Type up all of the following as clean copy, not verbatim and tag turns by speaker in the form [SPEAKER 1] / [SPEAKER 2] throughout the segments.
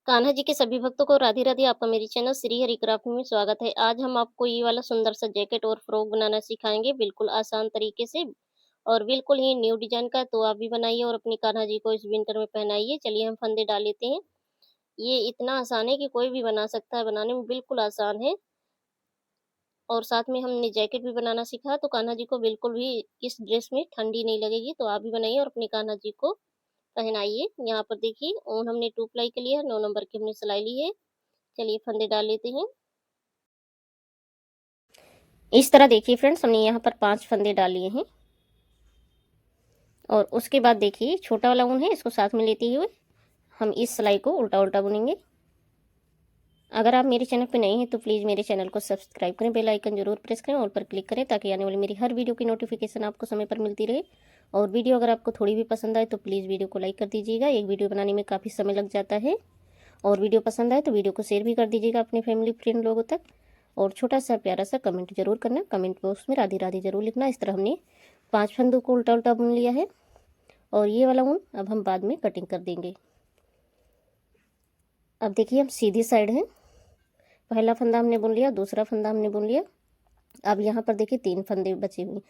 [SPEAKER 1] कान्हा जी के सभी भक्तों को राधे राधे। आपका मेरे चैनल श्री हरि क्राफ्ट में स्वागत है। आज हम आपको ये वाला सुंदर सा जैकेट और फ्रॉक बनाना सिखाएंगे, बिल्कुल आसान तरीके से और बिल्कुल ही न्यू डिजाइन का। तो आप भी बनाइए और अपनी कान्हा जी को इस विंटर में पहनाइए। चलिए हम फंदे डाल लेते हैं। ये इतना आसान है कि कोई भी बना सकता है, बनाने में बिल्कुल आसान है। और साथ में हमने जैकेट भी बनाना सीखा, तो कान्हा जी को बिल्कुल भी इस ड्रेस में ठंडी नहीं लगेगी। तो आप भी बनाइए और अपनी कान्हा जी को पहनाइए। यहाँ पर देखिए ऊन हमने 2 प्लाई के लिए है, 9 नंबर की हमने सिलाई ली है। चलिए फंदे डाल लेते हैं। इस तरह देखिए फ्रेंड्स, हमने यहाँ पर 5 फंदे डाल लिए हैं। और उसके बाद देखिए छोटा वाला ऊन है, इसको साथ में लेते हुए हम इस सिलाई को उल्टा उल्टा बुनेंगे। अगर आप मेरे चैनल पर नए हैं तो प्लीज़ मेरे चैनल को सब्सक्राइब करें, बेल आइकन जरूर प्रेस करें, ऑल पर क्लिक करें ताकि आने वाली मेरी हर वीडियो की नोटिफिकेशन आपको समय पर मिलती रहे। और वीडियो अगर आपको थोड़ी भी पसंद आए तो प्लीज़ वीडियो को लाइक कर दीजिएगा। एक वीडियो बनाने में काफ़ी समय लग जाता है। और वीडियो पसंद आए तो वीडियो को शेयर भी कर दीजिएगा अपने फैमिली फ्रेंड लोगों तक। और छोटा सा प्यारा सा कमेंट जरूर करना, कमेंट बॉक्स में राधे राधे जरूर लिखना। इस तरह हमने 5 फंदों को उल्टा उल्टा बुन लिया है। और ये वाला ऊन अब हम बाद में कटिंग कर देंगे। अब देखिए हम सीधी साइड है, पहला फंदा हमने बुन लिया, दूसरा फंदा हमने बुन लिया। अब यहाँ पर देखिए 3 फंदे बचे हुए,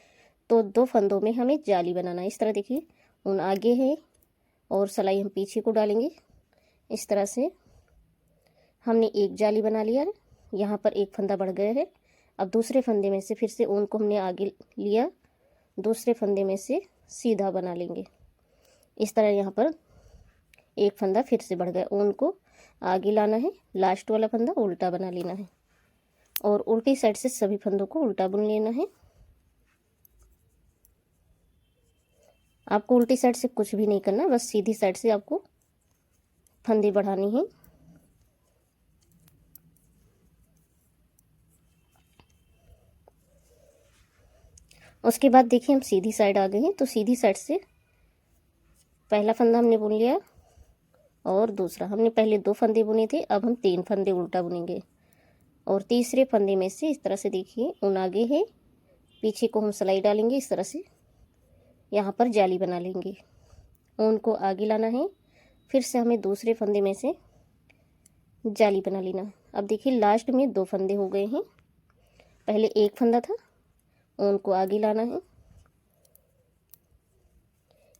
[SPEAKER 1] तो 2 फंदों में हमें जाली बनाना है। इस तरह देखिए ऊन आगे है और सिलाई हम पीछे को डालेंगे। इस तरह से हमने एक जाली बना लिया है। यहाँ पर एक फंदा बढ़ गया है। अब दूसरे फंदे में से फिर से ऊन को हमने आगे लिया, दूसरे फंदे में से सीधा बना लेंगे। इस तरह यहाँ पर एक फंदा फिर से बढ़ गया, ऊन को आगे लाना है, लास्ट वाला फंदा उल्टा बना लेना है और उल्टी साइड से सभी फंदों को उल्टा बुन लेना है। आपको उल्टी साइड से कुछ भी नहीं करना, बस सीधी साइड से आपको फंदे बढ़ानी है। उसके बाद देखिए हम सीधी साइड आ गए हैं, तो सीधी साइड से पहला फंदा हमने बुन लिया और दूसरा, हमने पहले 2 फंदे बुने थे, अब हम 3 फंदे उल्टा बुनेंगे। और तीसरे फंदे में से इस तरह से देखिए ऊन आगे है, पीछे को हम सिलाई डालेंगे। इस तरह से यहाँ पर जाली बना लेंगे, ऊन को आगे लाना है, फिर से हमें दूसरे फंदे में से जाली बना लेना। अब देखिए लास्ट में 2 फंदे हो गए हैं, पहले एक फंदा था, ऊन को आगे लाना है।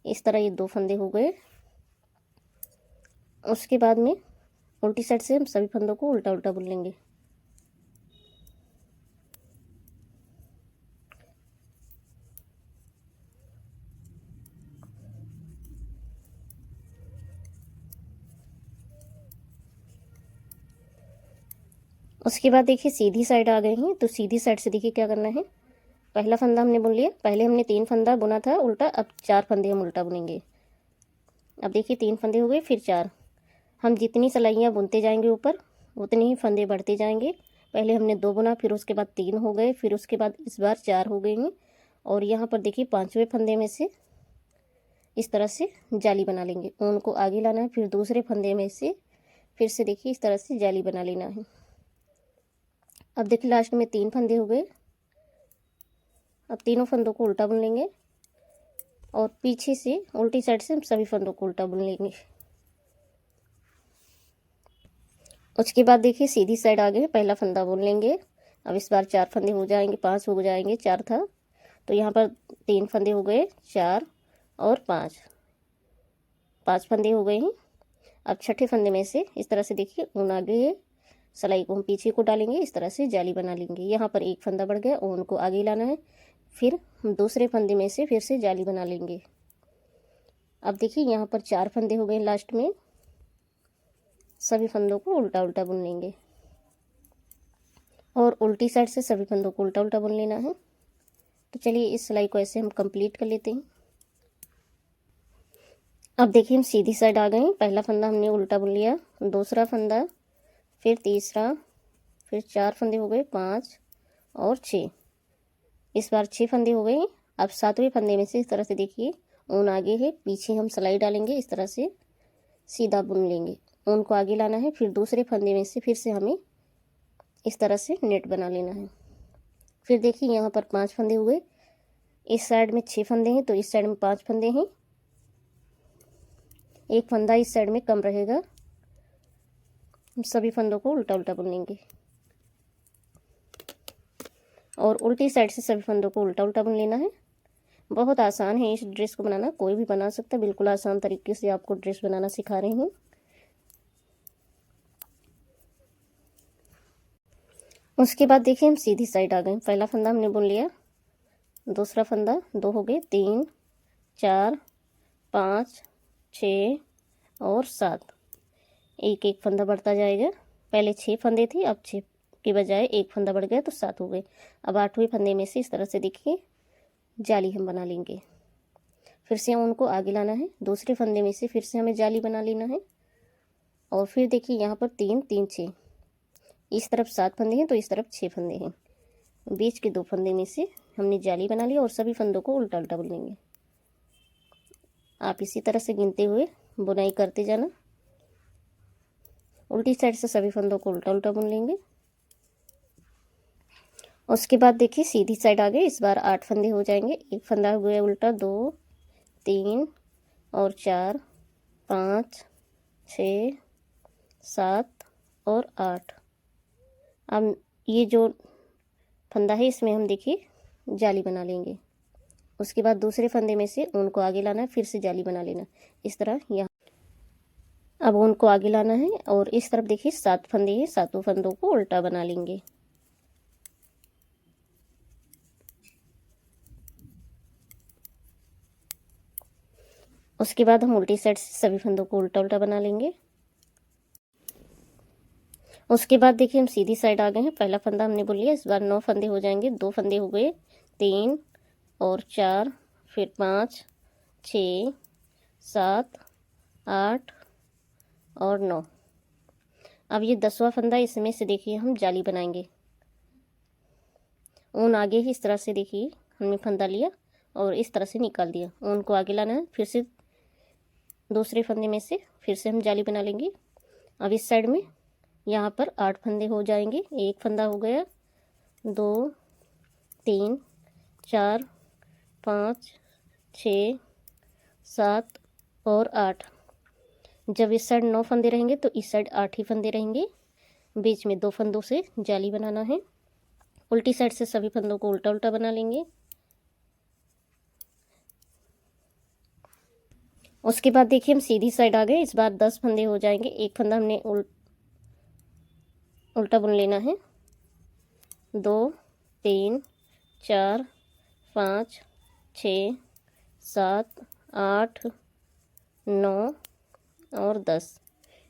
[SPEAKER 1] इस तरह ये 2 फंदे हो गए। उसके बाद में उल्टी साइड से हम सभी फंदों को उल्टा उल्टा बुन लेंगे। उसके बाद देखिए सीधी साइड आ गए हैं, तो सीधी साइड से देखिए क्या करना है। पहला फंदा हमने बुन लिया, पहले हमने 3 फंदा बुना था उल्टा, अब 4 फंदे हम उल्टा बुनेंगे। अब देखिए 3 फंदे हो गए, फिर 4। हम जितनी सिलाइयाँ बुनते जाएंगे ऊपर उतने ही फंदे बढ़ते जाएंगे। पहले हमने 2 बुना, फिर उसके बाद 3 हो गए, फिर उसके बाद इस बार 4 हो गए हैं। और यहाँ पर देखिए 5वें फंदे में से इस तरह से जाली बना लेंगे, ऊन को आगे लाना है, फिर दूसरे फंदे में से फिर से देखिए इस तरह से जाली बना लेना है। अब देखिए लास्ट में 3 फंदे हो गए। अब तीनों फंदों को उल्टा बुन लेंगे और पीछे से उल्टी साइड से हम सभी फंदों को उल्टा बुन लेंगे। उसके बाद देखिए सीधी साइड आ गए, पहला फंदा बुन लेंगे। अब इस बार 4 फंदे हो जाएंगे, 5 हो जाएंगे, 4 था तो यहाँ पर 3 फंदे हो गए, 4 और 5, 5 फंदे हो गए हैं। अब छठे फंदे में से इस तरह से देखिए ऊन आगे है, सिलाई को हम पीछे को डालेंगे, इस तरह से जाली बना लेंगे। यहाँ पर एक फंदा बढ़ गया, ऊन को आगे लाना है, फिर हम दूसरे फंदे में से फिर से जाली बना लेंगे। अब देखिए यहाँ पर 4 फंदे हो गए, लास्ट में सभी फंदों को उल्टा उल्टा बुन लेंगे और उल्टी साइड से सभी फंदों को उल्टा उल्टा बुन लेना है। तो चलिए इस सिलाई को ऐसे हम कंप्लीट कर लेते हैं। अब देखिए हम सीधी साइड आ गए हैं, पहला फंदा हमने उल्टा बुन लिया, दूसरा फंदा, फिर तीसरा, फिर 4 फंदे हो गए, 5 और 6, इस बार 6 फंदे हो गए। अब 7वें फंदे में से इस तरह से देखिए ऊन आगे है, पीछे हम सिलाई डालेंगे, इस तरह से सीधा बुन लेंगे, ऊन को आगे लाना है, फिर दूसरे फंदे में से फिर से हमें इस तरह से नेट बना लेना है। फिर देखिए यहाँ पर 5 फंदे हुए, इस साइड में 6 फंदे हैं तो इस साइड में 5 फंदे हैं, एक फंदा इस साइड में कम रहेगा। हम सभी फंदों को उल्टा उल्टा बुनेंगे और उल्टी साइड से सभी फंदों को उल्टा उल्टा बुन लेना है। बहुत आसान है इस ड्रेस को बनाना, कोई भी बना सकता है। बिल्कुल आसान तरीके से आपको ड्रेस बनाना सिखा रही हूँ। उसके बाद देखिए हम सीधी साइड आ गए। पहला फंदा हमने बुन लिया, दूसरा फंदा, 2 हो गए, 3 4 5 6 और 7। एक एक फंदा बढ़ता जाएगा। पहले 6 फंदे थे, अब 6 के बजाय एक फंदा बढ़ गया तो 7 हो गए। अब 8वें फंदे में से इस तरह से देखिए जाली हम बना लेंगे। फिर से उनको आगे लाना है, दूसरे फंदे में से फिर से हमें जाली बना लेना है। और फिर देखिए यहाँ पर 3 3 6, इस तरफ 7 फंदे हैं तो इस तरफ 6 फंदे हैं। बीच के 2 फंदे में से हमने जाली बना ली और सभी फंदों को उल्टा उल्टा बुनेंगे। आप इसी तरह से गिनते हुए बुनाई करते जाना। उल्टी साइड से सभी फंदों को उल्टा उल्टा बुन लेंगे। उसके बाद देखिए सीधी साइड आ गए। इस बार 8 फंदे हो जाएंगे। एक फंदा हो गया उल्टा, 2 3 और 4 5 6 7 और 8। अब ये जो फंदा है इसमें हम देखिए जाली बना लेंगे। उसके बाद दूसरे फंदे में से ऊन को आगे लाना है, फिर से जाली बना लेना इस तरह। यहाँ अब ऊन को आगे लाना है और इस तरफ देखिए 7 फंदे हैं, 7 फंदों को उल्टा बना लेंगे। उसके बाद हम उल्टी साइड से सभी फंदों को उल्टा उल्टा बना लेंगे। उसके बाद देखिए हम सीधी साइड आ गए हैं। पहला फंदा हमने बुन लिया। इस बार 9 फंदे हो जाएंगे। 2 फंदे हो गए, 3 और 4, फिर 5 6 7 8 और 9। अब ये 10वां फंदा, इसमें से देखिए हम जाली बनाएंगे। ऊन आगे ही इस तरह से देखिए हमने फंदा लिया और इस तरह से निकाल दिया। ऊन को आगे लाना है, फिर से दूसरे फंदे में से फिर से हम जाली बना लेंगे। अब इस साइड में यहाँ पर 8 फंदे हो जाएंगे। एक फंदा हो गया, 2 3 4 5 6 7 और 8। जब इस साइड 9 फंदे रहेंगे तो इस साइड 8 ही फंदे रहेंगे। बीच में 2 फंदों से जाली बनाना है। उल्टी साइड से सभी फंदों को उल्टा उल्टा बना लेंगे। उसके बाद देखिए हम सीधी साइड आ गए। इस बार 10 फंदे हो जाएंगे। एक फंदा हमने उल्टा बुन लेना है। 2 3 4 5 6 7 8 9 और 10।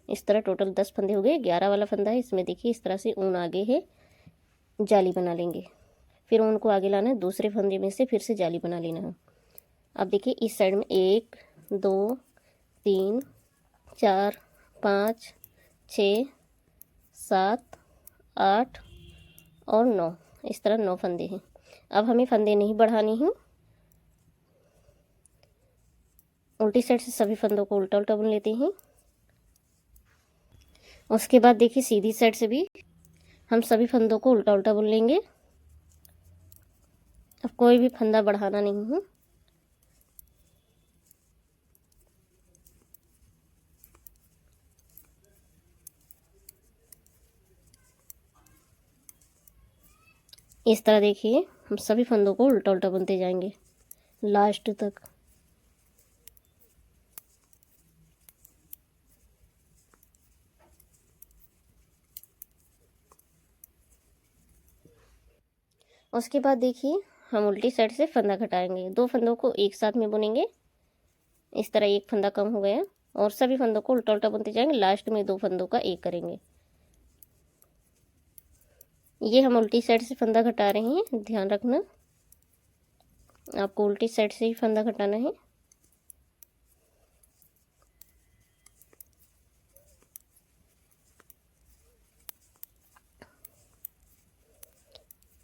[SPEAKER 1] इस तरह टोटल 10 फंदे हो गए। 11 वाला फंदा है, इसमें देखिए इस तरह से ऊन आगे है, जाली बना लेंगे। फिर ऊन को आगे लाना है, दूसरे फंदे में से फिर से जाली बना लेना है। अब देखिए इस साइड में 1 2 3 4 5 6 7 8 और 9। इस तरह 9 फंदे हैं। अब हमें फंदे नहीं बढ़ानी हैं। उल्टी साइड से सभी फंदों को उल्टा उल्टा बुन लेते हैं। उसके बाद देखिए सीधी साइड से भी हम सभी फंदों को उल्टा उल्टा बुन लेंगे। अब कोई भी फंदा बढ़ाना नहीं है। इस तरह देखिए हम सभी फंदों को उल्टा उल्टा बुनते जाएंगे लास्ट तक। उसके बाद देखिए हम उल्टी साइड से फंदा घटाएंगे। 2 फंदों को एक साथ में बुनेंगे। इस तरह एक फंदा कम हो गया और सभी फंदों को उल्टा उल्टा बुनते जाएंगे। लास्ट में 2 फंदों का एक करेंगे। ये हम उल्टी साइड से फंदा घटा रहे हैं, ध्यान रखना आपको उल्टी साइड से ही फंदा घटाना है।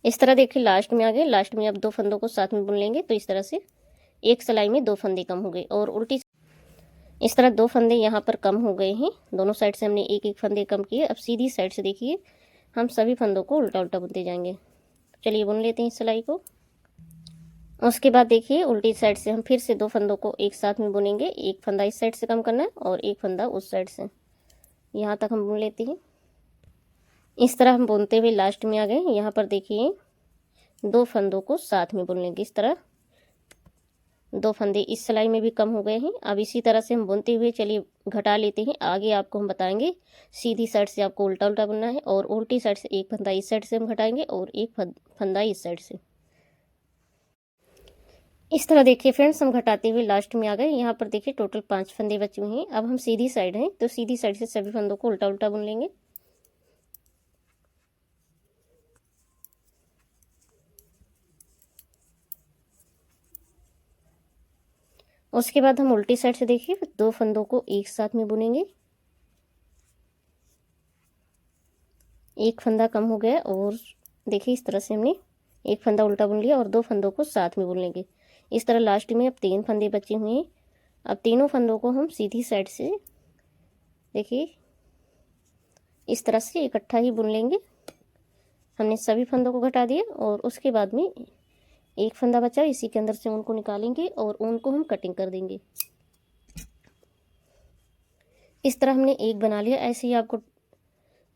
[SPEAKER 1] इस तरह देखिए लास्ट में आ गए। लास्ट में अब 2 फंदों को साथ में बुन लेंगे तो इस तरह से एक सिलाई में 2 फंदे कम हो गए। और उल्टी इस तरह 2 फंदे यहाँ पर कम हो गए हैं। दोनों साइड से हमने एक एक फंदे कम किए। अब सीधी साइड से देखिए हम सभी फंदों को उल्टा उल्टा बुनते जाएंगे। चलिए बुन लेते हैं इस सिलाई को। उसके बाद देखिए उल्टी साइड से हम फिर से 2 फंदों को एक साथ में बुनेंगे। एक फंदा इस साइड से कम करना है और एक फंदा उस साइड से। यहाँ तक हम बुन लेते हैं। इस तरह हम बुनते हुए लास्ट में आ गए। यहाँ पर देखिए 2 फंदों को साथ में बुन लेंगे। इस तरह 2 फंदे इस सिलाई में भी कम हो गए हैं। अब इसी तरह से हम बुनते हुए चलिए घटा लेते हैं। आगे आपको हम बताएंगे सीधी साइड से आपको उल्टा उल्टा बुनना है, और उल्टी साइड से एक फंदा इस साइड से हम घटाएंगे और एक फंदा इस साइड से। इस तरह देखिए फ्रेंड्स, हम घटाते हुए लास्ट में आ गए। यहाँ पर देखिए टोटल 5 फंदे बचे हुए हैं। अब हम सीधी साइड हैं तो सीधी साइड से सभी फंदों को उल्टा उल्टा बुन लेंगे। उसके बाद हम उल्टी साइड से देखिए 2 फंदों को एक साथ में बुनेंगे। एक फंदा कम हो गया, और देखिए इस तरह से हमने एक फंदा उल्टा बुन लिया और 2 फंदों को साथ में बुन लेंगे। इस तरह लास्ट में अब 3 फंदे बचे हुए हैं। अब तीनों फंदों को हम सीधी साइड से देखिए इस तरह से इकट्ठा ही बुन लेंगे। हमने सभी फंदों को घटा दिया, और उसके बाद में एक फंदा बचा, इसी के अंदर से ऊन को निकालेंगे और ऊन को हम कटिंग कर देंगे। इस तरह हमने एक बना लिया। ऐसे ही आपको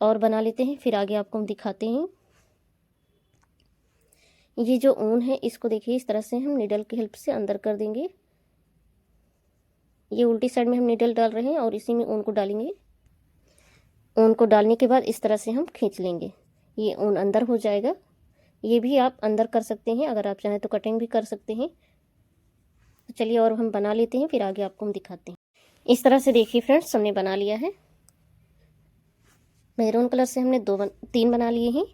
[SPEAKER 1] और बना लेते हैं, फिर आगे आपको हम दिखाते हैं। ये जो ऊन है इसको देखिए इस तरह से हम निडल की हेल्प से अंदर कर देंगे। ये उल्टी साइड में हम निडल डाल रहे हैं और इसी में ऊन को डालेंगे। ऊन को डालने के बाद इस तरह से हम खींच लेंगे, ये ऊन अंदर हो जाएगा। ये भी आप अंदर कर सकते हैं, अगर आप चाहें तो कटिंग भी कर सकते हैं। तो चलिए और हम बना लेते हैं, फिर आगे आपको हम दिखाते हैं। इस तरह से देखिए फ्रेंड्स, हमने बना लिया है। मैरून कलर से हमने 3 बना लिए हैं,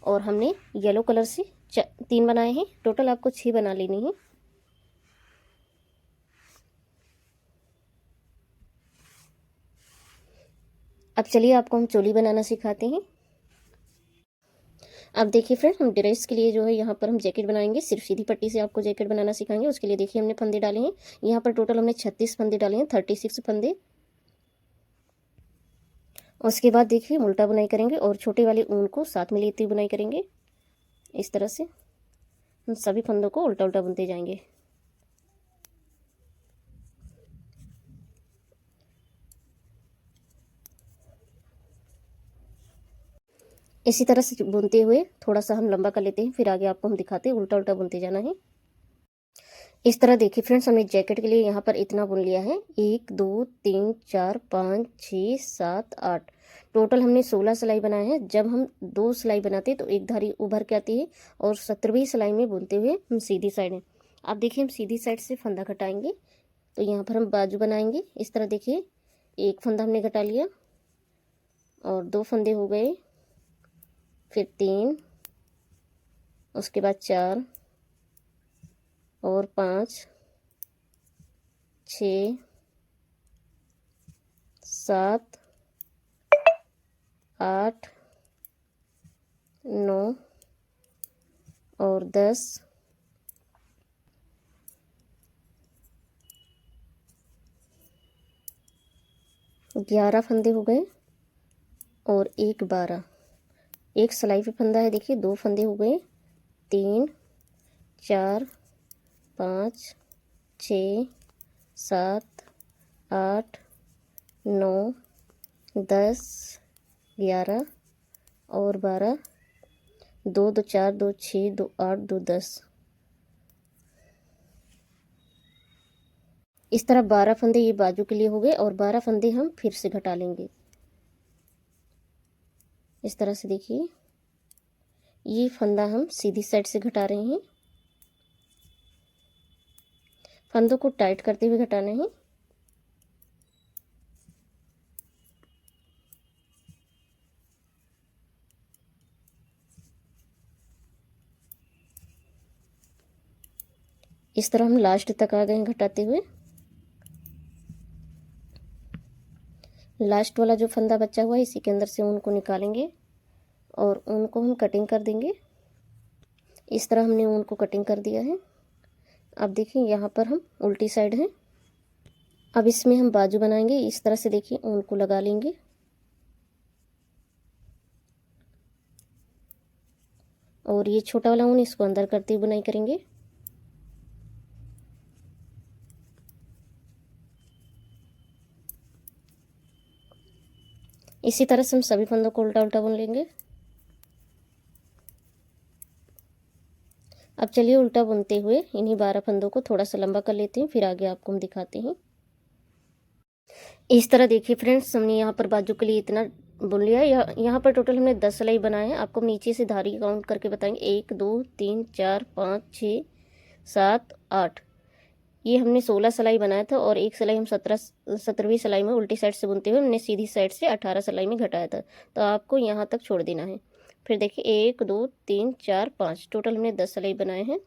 [SPEAKER 1] और हमने येलो कलर से 3 बनाए हैं। टोटल आपको 6 बना लेनी है। अब चलिए आपको हम चोली बनाना सिखाते हैं। अब देखिए फ्रेंड्स, हम ड्रेस के लिए जो है यहाँ पर हम जैकेट बनाएंगे। सिर्फ सीधी पट्टी से आपको जैकेट बनाना सिखाएंगे। उसके लिए देखिए हमने फंदे डाले हैं। यहाँ पर टोटल हमने 36 फंदे डाले हैं, 36 फंदे। उसके बाद देखिए हम उल्टा बुनाई करेंगे और छोटे वाले ऊन को साथ में लेते हुए बुनाई करेंगे। इस तरह से हम सभी फंदों को उल्टा उल्टा बुनते जाएंगे। इसी तरह से बुनते हुए थोड़ा सा हम लंबा कर लेते हैं, फिर आगे आपको हम दिखाते हैं। उल्टा उल्टा बुनते जाना है। इस तरह देखिए फ्रेंड्स, हमने जैकेट के लिए यहाँ पर इतना बुन लिया है। 1 2 3 4 5 6 7 8, टोटल हमने 16 सिलाई बनाए हैं। जब हम 2 सिलाई बनाते हैं तो एक धारी उभर के आती है, और 17वीं सिलाई में बुनते हुए हम सीधी साइड हैं। अब देखिए हम सीधी साइड से फंदा घटाएंगे, तो यहाँ पर हम बाजू बनाएंगे। इस तरह देखिए एक फंदा हमने घटा लिया, और 2 फंदे हो गए, फिर 3, उसके बाद 4 और 5 6 7 8 9 और 10, 11 फंदे हो गए, और एक 12। एक सिलाई पे फंदा है, देखिए 2 फंदे हो गए, 3 4 5 6 7 8 9 10 11 और 12, 2 2 4 2 6 2 8 2 10। इस तरह 12 फंदे ये बाजू के लिए हो गए, और 12 फंदे हम फिर से घटा लेंगे। इस तरह से देखिए ये फंदा हम सीधी साइड से घटा रहे हैं। फंदों को टाइट करते हुए घटाना है। इस तरह हम लास्ट तक आ गए हैं घटाते हुए। लास्ट वाला जो फंदा बचा हुआ है इसी के अंदर से ऊन को निकालेंगे, और ऊन को हम कटिंग कर देंगे। इस तरह हमने ऊन को कटिंग कर दिया है। अब देखिए यहाँ पर हम उल्टी साइड हैं। अब इसमें हम बाजू बनाएंगे। इस तरह से देखिए ऊन को लगा लेंगे, और ये छोटा वाला ऊन इसको अंदर करते हुए बुनाई करेंगे। इसी तरह से हम सभी फंदों को उल्टा उल्टा बुन लेंगे। अब चलिए उल्टा बुनते हुए इन्हीं 12 फंदों को थोड़ा सा लंबा कर लेते हैं, फिर आगे आपको हम दिखाते हैं। इस तरह देखिए फ्रेंड्स, हमने यहाँ पर बाजू के लिए इतना बुन लिया। यहाँ पर टोटल हमने 10 सिलाई बनाए हैं। आपको नीचे से धारी काउंट करके बताएंगे, 1 2 3 4 5 6 7 8। ये हमने 16 सिलाई बनाया था और एक सिलाई हम 17वीं सिलाई में उल्टी साइड से बुनते हुए हमने सीधी साइड से 18 सिलाई में घटाया था। तो आपको यहाँ तक छोड़ देना है। फिर देखिए 1 2 3 4 5, टोटल हमने 10 सिलाई बनाए हैं।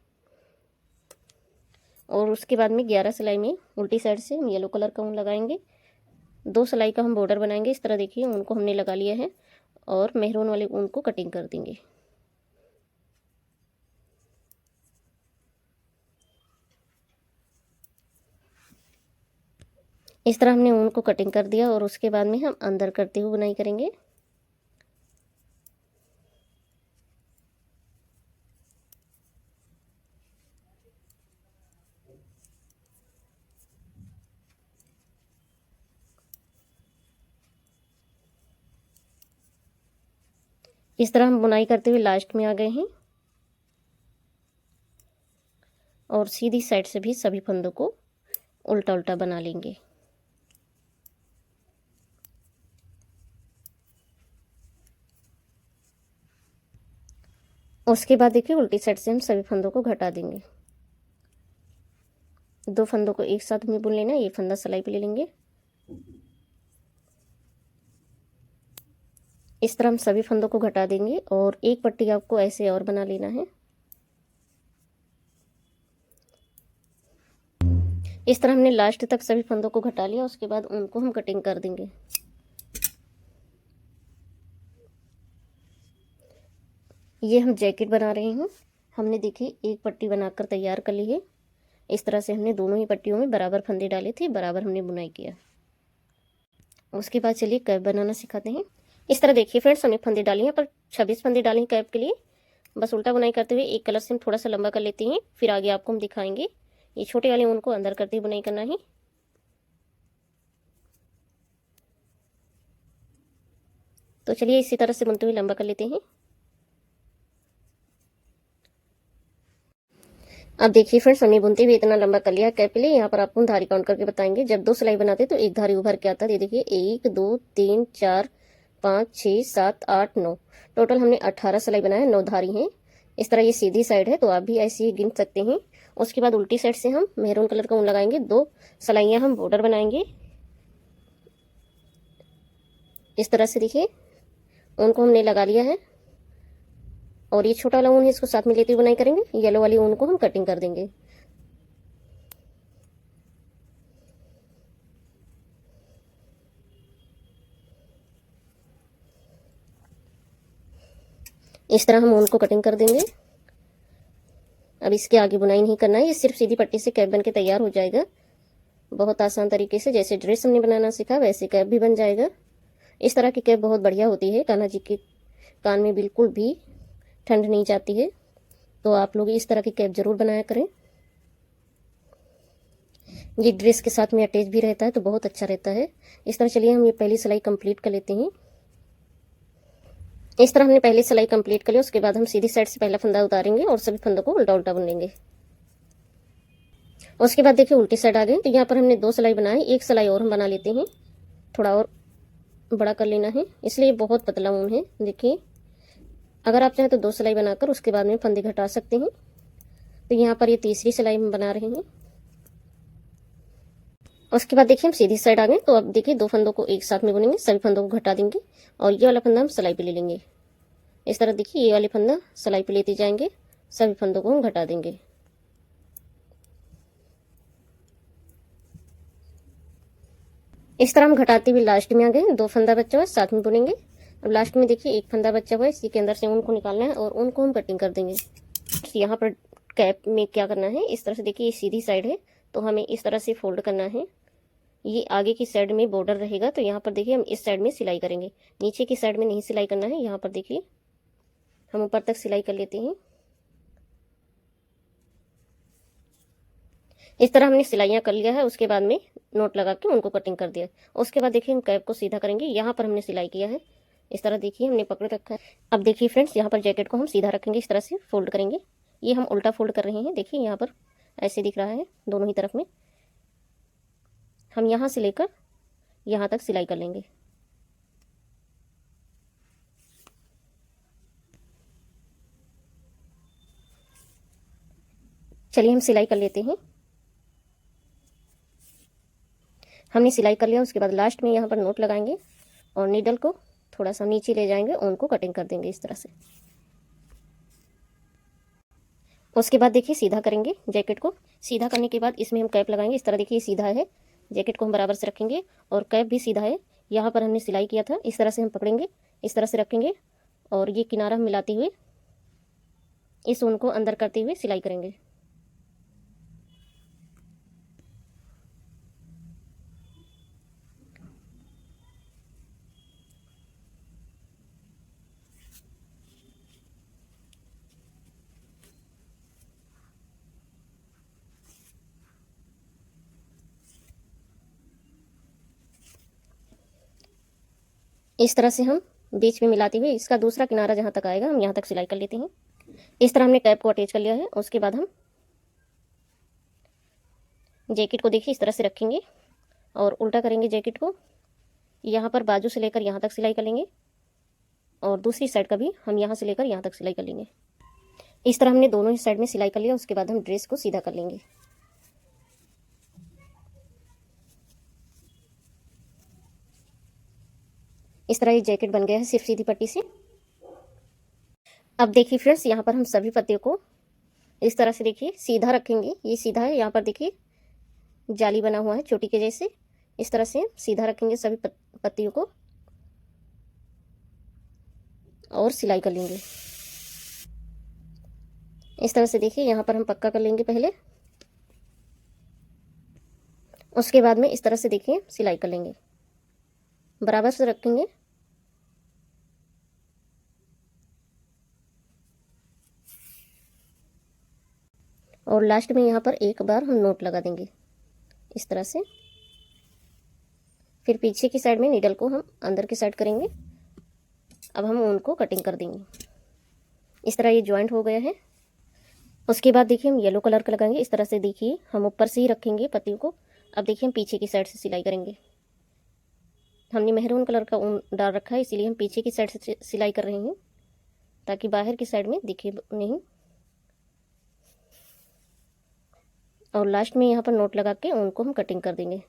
[SPEAKER 1] और उसके बाद में 11 सिलाई में उल्टी साइड से हम येलो कलर का ऊन लगाएंगे। 2 सिलाई का हम बॉर्डर बनाएंगे। इस तरह देखिए ऊन को हमने लगा लिया है और मेहरून वाले ऊन को कटिंग कर देंगे। इस तरह हमने ऊन को कटिंग कर दिया और उसके बाद में हम अंदर करते हुए बुनाई करेंगे। इस तरह हम बुनाई करते हुए लास्ट में आ गए हैं और सीधी साइड से भी सभी फंदों को उल्टा उल्टा बना लेंगे। उसके बाद देखिए उल्टी साइड से हम सभी फंदों को घटा देंगे। 2 फंदों को एक साथ में बुन लेना। ये फंदा सिलाई पे ले लेंगे। इस तरह हम सभी फंदों को घटा देंगे और एक पट्टी आपको ऐसे और बना लेना है। इस तरह हमने लास्ट तक सभी फंदों को घटा लिया। उसके बाद उनको हम कटिंग कर देंगे। ये हम जैकेट बना रहे हैं। हमने देखिए एक पट्टी बनाकर तैयार कर ली है। इस तरह से हमने दोनों ही पट्टियों में बराबर फंदे डाले थे, बराबर हमने बुनाई किया। उसके बाद चलिए कैप बनाना सिखाते हैं। इस तरह देखिए फ्रेंड्स, हमने फंदे डाली हैं, पर 26 फंदे डाले हैं कैप के लिए। बस उल्टा बुनाई करते हुए एक कलर से हम थोड़ा सा लंबा कर लेते हैं, फिर आगे आपको हम दिखाएंगे। ये छोटे वाले ऊन को अंदर करते हुए बुनाई करना है। तो चलिए इसी तरह से बुनते हुए लंबा कर लेते हैं। अब देखिए फ्रेंड्स, हमने बुनते हुए इतना लंबा कर लिया कैप के लिए। यहाँ पर आपको धारी काउंट करके बताएंगे। जब 2 सिलाई बनाते तो एक धारी उभर के आता है। ये देखिए 1 2 3 4 5 6 7 8 9, टोटल हमने 18 सिलाई बनाया, 9 धारी हैं। इस तरह ये सीधी साइड है तो आप भी ऐसे ही गिन सकते हैं। उसके बाद उल्टी साइड से हम मेहरून कलर का ऊन लगाएंगे। 2 सिलाइयाँ हम बॉर्डर बनाएंगे। इस तरह से देखिए ऊन को हमने लगा लिया है और ये छोटा वाला ऊन है, इसको साथ में लेते हुए बुनाई करेंगे। येलो वाली ऊन को हम कटिंग कर देंगे। इस तरह हम ऊन को कटिंग कर देंगे। अब इसके आगे बुनाई नहीं करना है, ये सिर्फ सीधी पट्टी से कैप बन के तैयार हो जाएगा। बहुत आसान तरीके से, जैसे ड्रेस हमने बनाना सीखा वैसे कैप भी बन जाएगा। इस तरह की कैप बहुत बढ़िया होती है। कान्हा जी के कान में बिल्कुल भी ठंड नहीं जाती है। तो आप लोग इस तरह की कैप जरूर बनाया करें। ये ड्रेस के साथ में अटैच भी रहता है तो बहुत अच्छा रहता है। इस तरह चलिए हम ये पहली सिलाई कंप्लीट कर लेते हैं। इस तरह हमने पहली सिलाई कंप्लीट कर ली। उसके बाद हम सीधी साइड से पहला फंदा उतारेंगे और सभी फंदों को उल्टा उल्टा बुन लेंगे। उसके बाद देखिए उल्टी साइड आ गए तो यहाँ पर हमने 2 सिलाई बनाई। एक सिलाई और हम बना लेते हैं, थोड़ा और बड़ा कर लेना है, इसलिए बहुत पतला ऊन है। देखिए अगर आप चाहें तो 2 सिलाई बनाकर उसके बाद में फंदे घटा सकते हैं। तो यहाँ पर ये तीसरी सिलाई हम बना रहे हैं। उसके बाद देखिए हम सीधी साइड आ गए तो अब देखिए 2 फंदों को एक साथ में बुनेंगे, सभी फंदों को घटा देंगे और ये वाला फंदा हम सिलाई पे ले लेंगे। इस तरह देखिए ये वाले फंदा सिलाई पे लेते जाएंगे, सभी फंदों को हम घटा देंगे। इस तरह हम घटाते हुए लास्ट में आ गए। 2 फंदा बचा हुआ है, साथ में बुनेंगे। अब लास्ट में देखिए एक फंदा बचा हुआ है, इसी के अंदर से ऊन को निकालना है और ऊन को हम कटिंग कर देंगे। यहाँ पर कैप में क्या करना है, इस तरह से देखिए ये सीधी साइड है तो हमें इस तरह से फोल्ड करना है। ये आगे की साइड में बॉर्डर रहेगा तो यहाँ पर देखिए हम इस साइड में सिलाई करेंगे, नीचे की साइड में नहीं सिलाई करना है। यहाँ पर देखिए हम ऊपर तक सिलाई कर लेते हैं। इस तरह हमने सिलाइयाँ कर लिया है। उसके बाद में नोट लगा के उनको कटिंग कर दिया। उसके बाद देखिए हम कैप को सीधा करेंगे। यहाँ पर हमने सिलाई किया है, इस तरह देखिए हमने पकड़ रखा है। अब देखिए फ्रेंड्स, यहाँ पर जैकेट को हम सीधा रखेंगे, इस तरह से फोल्ड करेंगे। ये हम उल्टा फोल्ड कर रहे हैं, देखिए यहाँ पर ऐसे दिख रहा है दोनों ही तरफ में। हम यहाँ से लेकर यहाँ तक सिलाई कर लेंगे। चलिए हम सिलाई कर लेते हैं। हमने सिलाई कर लिया। उसके बाद लास्ट में यहाँ पर नोट लगाएंगे और नीडल को थोड़ा सा नीचे ले जाएंगे और उनको कटिंग कर देंगे इस तरह से। उसके बाद देखिए सीधा करेंगे जैकेट को। सीधा करने के बाद इसमें हम कैप लगाएंगे, इस तरह देखिए सीधा है। जैकेट को हम बराबर से रखेंगे और कैप भी सीधा है। यहाँ पर हमने सिलाई किया था, इस तरह से हम पकड़ेंगे, इस तरह से रखेंगे और ये किनारा हम मिलाते हुए इस ऊन को अंदर करते हुए सिलाई करेंगे। इस तरह से हम बीच में मिलाते हुए इसका दूसरा किनारा जहाँ तक आएगा हम यहाँ तक सिलाई कर लेते हैं। इस तरह हमने कैप को अटैच कर लिया है। उसके बाद हम जैकेट को देखिए इस तरह से रखेंगे और उल्टा करेंगे जैकेट को। यहाँ पर बाजू से लेकर यहाँ तक सिलाई कर लेंगे और दूसरी साइड का भी हम यहाँ से लेकर यहाँ तक सिलाई कर लेंगे। इस तरह हमने दोनों ही साइड में सिलाई कर लिया। उसके बाद हम ड्रेस को सीधा कर लेंगे। इस तरह ये जैकेट बन गया है सिर्फ सीधी पट्टी से। अब देखिए फ्रेंड्स, यहाँ पर हम सभी पत्तियों को इस तरह से देखिए सीधा रखेंगे। ये सीधा है, यहाँ पर देखिए जाली बना हुआ है चोटी के जैसे। इस तरह से सीधा रखेंगे सभी पत्तियों को और सिलाई कर लेंगे। इस तरह से देखिए यहाँ पर हम पक्का कर लेंगे पहले। उसके बाद में इस तरह से देखिए सिलाई कर लेंगे, बराबर से रखेंगे। और लास्ट में यहाँ पर एक बार हम नोट लगा देंगे इस तरह से। फिर पीछे की साइड में नीडल को हम अंदर की साइड करेंगे। अब हम उनको कटिंग कर देंगे। इस तरह ये जॉइंट हो गया है। उसके बाद देखिए हम येलो कलर का लगाएंगे। इस तरह से देखिए हम ऊपर से ही रखेंगे पत्तियों को। अब देखिए हम पीछे की साइड से सिलाई करेंगे। हमने मेहरून कलर का ऊन डाल रखा है, इसीलिए हम पीछे की साइड से सिलाई कर रहे हैं ताकि बाहर की साइड में दिखे नहीं। और लास्ट में यहाँ पर नोट लगा के उनको हम कटिंग कर देंगे।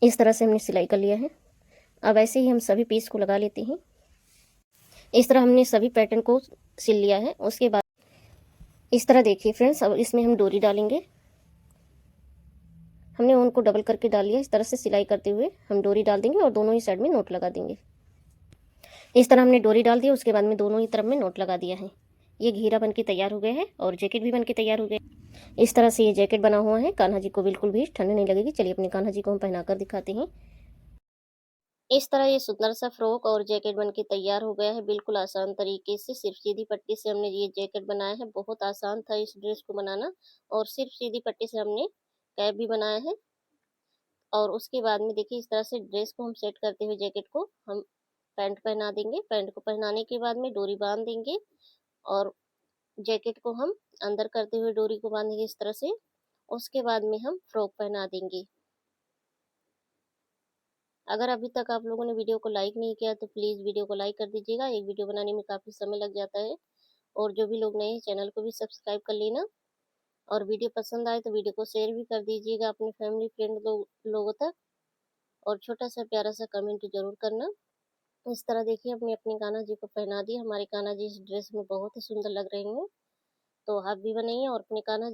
[SPEAKER 1] इस तरह से हमने सिलाई कर लिया है। अब ऐसे ही हम सभी पीस को लगा लेते हैं। इस तरह हमने सभी पैटर्न को सिल लिया है। उसके बाद इस तरह देखिए फ्रेंड्स, अब इसमें हम डोरी डालेंगे। हमने ऊन को डबल करके डाल लिया। इस तरह से सिलाई करते हुए हम डोरी डाल देंगे और दोनों ही साइड में नोट लगा देंगे। इस तरह हमने डोरी डाल दी, उसके बाद में दोनों ही तरफ में नोट लगा दिया है। ये घेरा बन के तैयार हो गया है और जैकेट भी बन के तैयार हो गया। इस तरह से ये जैकेट बना हुआ है। कान्हा जी को बिल्कुल भी ठंड नहीं लगेगी। चलिए अपने कान्हा जी को हम पहनाकर दिखाते हैं। इस तरह ये सुंदर सा फ्रॉक और जैकेट बन के तैयार हो गया है, बिल्कुल आसान तरीके से। सिर्फ सीधी पट्टी से हमने ये जैकेट बनाया है। बहुत आसान था इस ड्रेस को बनाना। और सिर्फ सीधी पट्टी से हमने कैप भी बनाया है। और उसके बाद में देखिए इस तरह से ड्रेस को हम सेट करते हुए जैकेट को हम पैंट पहना देंगे। पैंट को पहनाने के बाद में डोरी बांध देंगे और जैकेट को हम अंदर करते हुए डोरी को बांधेंगे इस तरह से। उसके बाद में हम फ्रॉक पहना देंगे। अगर अभी तक आप लोगों ने वीडियो को लाइक नहीं किया तो प्लीज़ वीडियो को लाइक कर दीजिएगा। एक वीडियो बनाने में काफ़ी समय लग जाता है। और जो भी लोग नए हैं चैनल को भी सब्सक्राइब कर लेना। और वीडियो पसंद आए तो वीडियो को शेयर भी कर दीजिएगा अपने फैमिली फ्रेंड लोगों तक। और छोटा सा प्यारा सा कमेंट जरूर करना। इस तरह देखिए अपने अपने कान्हा जी को पहना दिया। हमारे कान्हा जी इस ड्रेस में बहुत ही सुंदर लग रहे हैं। तो आप भी बनाइए और अपने कान्हा जी